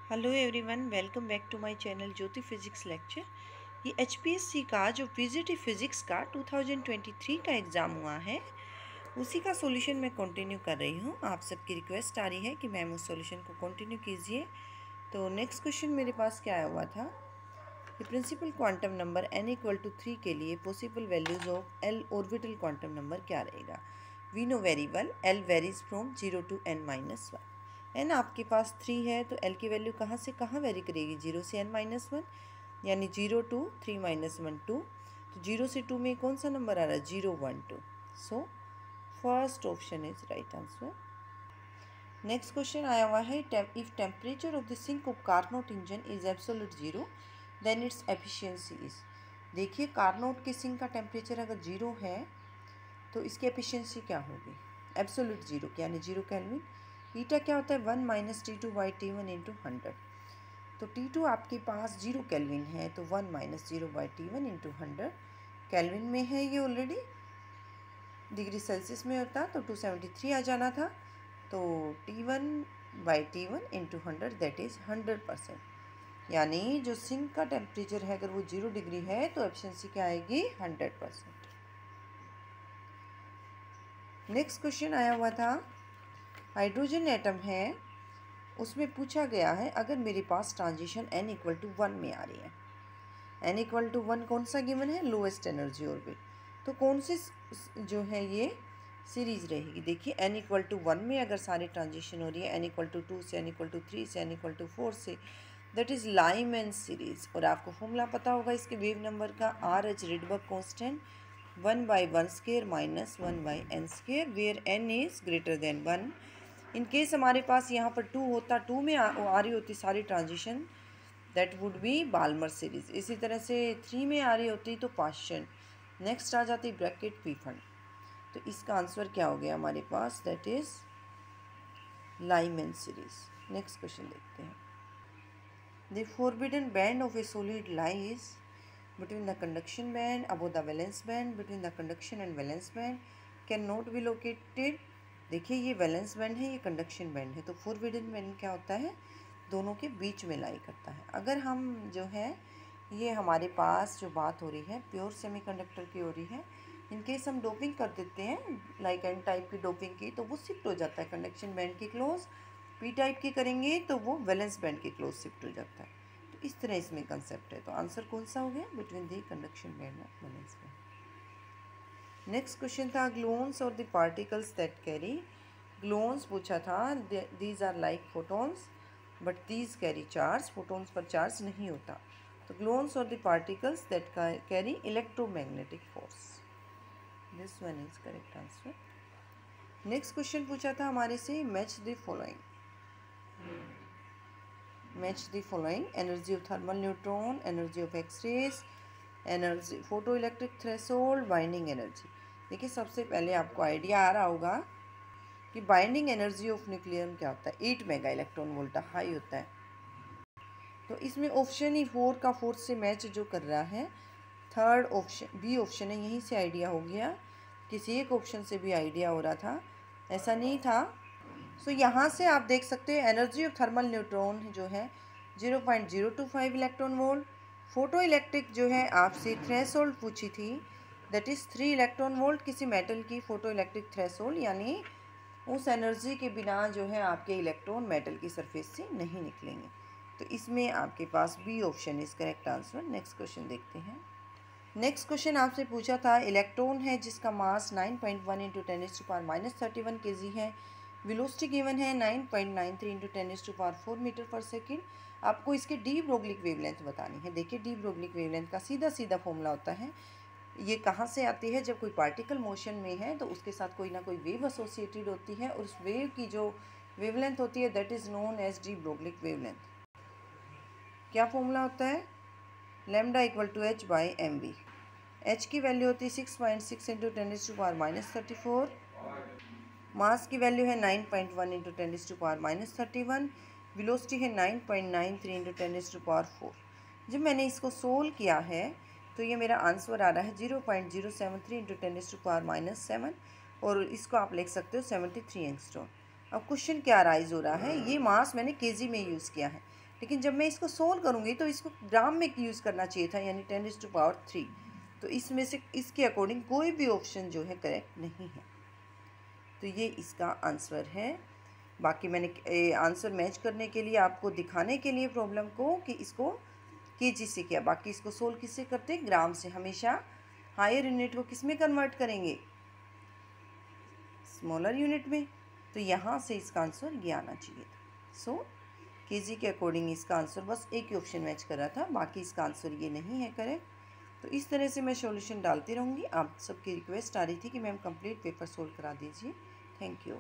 Hello everyone, welcome back to my channel Jyoti physics lecture. ये HPSC का जो PGT physics का 2023 का एग्ज़ाम हुआ है उसी का सॉल्यूशन मैं कंटिन्यू कर रही हूँ। आप सबकी रिक्वेस्ट आ रही है कि मैम उस सॉल्यूशन को कंटिन्यू कीजिए। तो नेक्स्ट क्वेश्चन मेरे पास क्या आया हुआ था कि प्रिंसिपल क्वांटम नंबर n = 3 के लिए possible values of l orbital quantum number क्या रहेगा। We know very well l varies from 0 to n-1। n आपके पास 3 है तो l की वैल्यू कहाँ से कहाँ वेरी करेगी, 0 से n-1, यानी 0 to 3 - 1 2। तो 0 से 2 में कौन सा नंबर आ रहा है, 0 1 2। So first option is right answer. Next question आया हुआ है, if temperature of the sink of Carnot engine is absolute 0 then its efficiency is. देखिए कार्नोट के सिंक का टेम्परेचर अगर 0 है तो इसकी एफिशिएंसी क्या होगी, एब्सोल्यूट 0 यानी 0 केल्विन। ईटा क्या होता है, 1 - T2/T1 × 100। तो T2 आपके पास 0 केल्विन है तो 1 - 0/T1 × 100 केल्विन में है। ये ऑलरेडी डिग्री सेल्सियस में होता तो 273 आ जाना था। तो T1/T1 × 100 दैट इज़ 100%, यानी जो सिंक का टेम्परेचर है अगर वो 0 डिग्री है तो एफिशिएंसी क्या आएगी, 100%। नेक्स्ट क्वेश्चन आया हुआ था, हाइड्रोजन एटम है उसमें पूछा गया है अगर मेरे पास ट्रांजिशन n = 1 में आ रही है, n = 1 कौन सा गिवन है, लोएस्ट एनर्जी ऑर्बिट, तो कौन सी जो है ये सीरीज़ रहेगी। देखिए n = 1 में अगर सारी ट्रांजिशन हो रही है, n = 2 से n = 3 से n = 4 से, दैट इज़ लाइमैन सीरीज़। और आपको फॉर्मूला पता होगा इसके वेव नंबर का, RH Rydberg constant 1/1² - 1/n², where n is greater than 1। In case हमारे पास यहाँ पर 2 होता, 2 में आ रही होती सारी transition, that would be Balmer series. इसी तरह से 3 में आ रही होती तो पाश्चन, नेक्स्ट आ जाती ब्रैकेट पीफंड। तो इसका आंसर क्या हो गया हमारे पास, that is Lyman series. Next question देखते हैं, the forbidden band of a solid lies between the conduction band above the valence band between the conduction and valence band can not be located। देखिए ये valence band है, ये conduction band है, तो forbidden band क्या होता है, दोनों के बीच में लाई करता है। अगर हम जो है ये हमारे पास जो बात हो रही है प्योर सेमीकंडक्टर की हो रही है, इनकेस हम डोपिंग कर देते हैं लाइक एन टाइप की डोपिंग की तो वो शिफ्ट हो जाता है कंडक्शन बैंड के क्लोज, पी टाइप की करेंगे तो वो वैलेंस बैंड के क्लोज शिफ्ट हो जाता है। तो इस तरह इसमें कंसेप्ट है, तो आंसर कौन सा हो गया, बिटवीन दी कंडक्शन बैंड और वैलेंस बैंड। नेक्स्ट क्वेश्चन था, ग्लून्स और the particles that carry. Gluons पूछा था, these are like photons but these carry charge, photons पर चार्ज नहीं होता। तो ग्लून्स और the particles that carry electromagnetic force, this one is correct answer. Next question पूछा था हमारे से, match the following. Match the following, energy of thermal neutron, energy of X-rays, energy photo electric threshold, binding energy. देखिए सबसे पहले आपको idea आ रहा होगा कि बाइंडिंग एनर्जी ऑफ न्यूक्लियम क्या होता है, 8 मेगा इलेक्ट्रॉन वोल्ट हाई होता है। तो इसमें ऑप्शन ही 4 का 4 से मैच जो कर रहा है, थर्ड ऑप्शन बी ऑप्शन है, यहीं से आइडिया हो गया, किसी एक ऑप्शन से भी आइडिया हो रहा था, ऐसा नहीं था। सो यहाँ से आप देख सकते हैं एनर्जी ऑफ थर्मल न्यूट्रॉन जो है 0.025 इलेक्ट्रॉन वोल्ट, फोटो इलेक्ट्रिक जो है आपसे थ्रेशोल्ड पूछी थी, दैट इज़ 3 इलेक्ट्रॉन वोल्ट किसी मेटल की फोटो इलेक्ट्रिक थ्रेशोल्ड, यानी उस एनर्जी के बिना जो है आपके इलेक्ट्रॉन मेटल की सरफेस से नहीं निकलेंगे। तो इसमें आपके पास B option is correct answer. Next question देखते हैं। नेक्स्ट क्वेश्चन आपसे पूछा था, इलेक्ट्रॉन है जिसका मास 9.1 × 10⁻³ kg है, वेलोसिटी गिवन है 9.93 × 10⁴ मीटर/सेकेंड। आपको इसके डी ब्रोगली वेवलेंथ बतानी है। देखिए डी ब्रोगली वेवलेंथ का सीधा सीधा फॉर्मूला होता है, ये कहाँ से आती है, जब कोई पार्टिकल मोशन में है तो उसके साथ कोई ना कोई वेव एसोसिएटेड होती है और उस वेव की जो वेवलेंथ होती है that is known as de Broglie wavelength. क्या फॉर्मूला होता है, लैम्डा = h/mv। h की वैल्यू होती है 6.6 × 10⁻34, मास की वैल्यू है 9.1 × 10⁻31, वेलोसिटी है 9.93 × 10⁴। जब मैंने इसको सोल्व किया है तो ये मेरा आंसर आ रहा है 0.073 × 10⁻7, और इसको आप लिख सकते हो 73 एंगस्ट्रॉम। अब क्वेश्चन क्या राइज हो रहा है, ये मास मैंने केजी में यूज़ किया है, लेकिन जब मैं इसको सोल्व करूँगी तो इसको ग्राम में यूज़ करना चाहिए था, यानी 10⁻3। तो इसमें से इसके अकॉर्डिंग कोई भी ऑप्शन जो है करेक्ट नहीं है। तो ये इसका आंसर है। बाकी मैंने आंसर मैच करने के लिए, आपको दिखाने के लिए प्रॉब्लम को कि इसको केजी से किया, बाकी इसको सोल्व किससे करते हैं, ग्राम से। हमेशा हायर यूनिट को किस में कन्वर्ट करेंगे, स्मॉलर यूनिट में। तो यहाँ से इसका आंसर ये आना चाहिए। सो केजी के अकॉर्डिंग इसका आंसर बस एक ही ऑप्शन मैच कर रहा था, बाकी इसका आंसर ये नहीं है करेक्ट। तो इस तरह से मैं सॉल्यूशन डालती रहूँगी। आप सबकी रिक्वेस्ट आ रही थी कि मैम कंप्लीट पेपर सोल्व करा दीजिए। Thank you.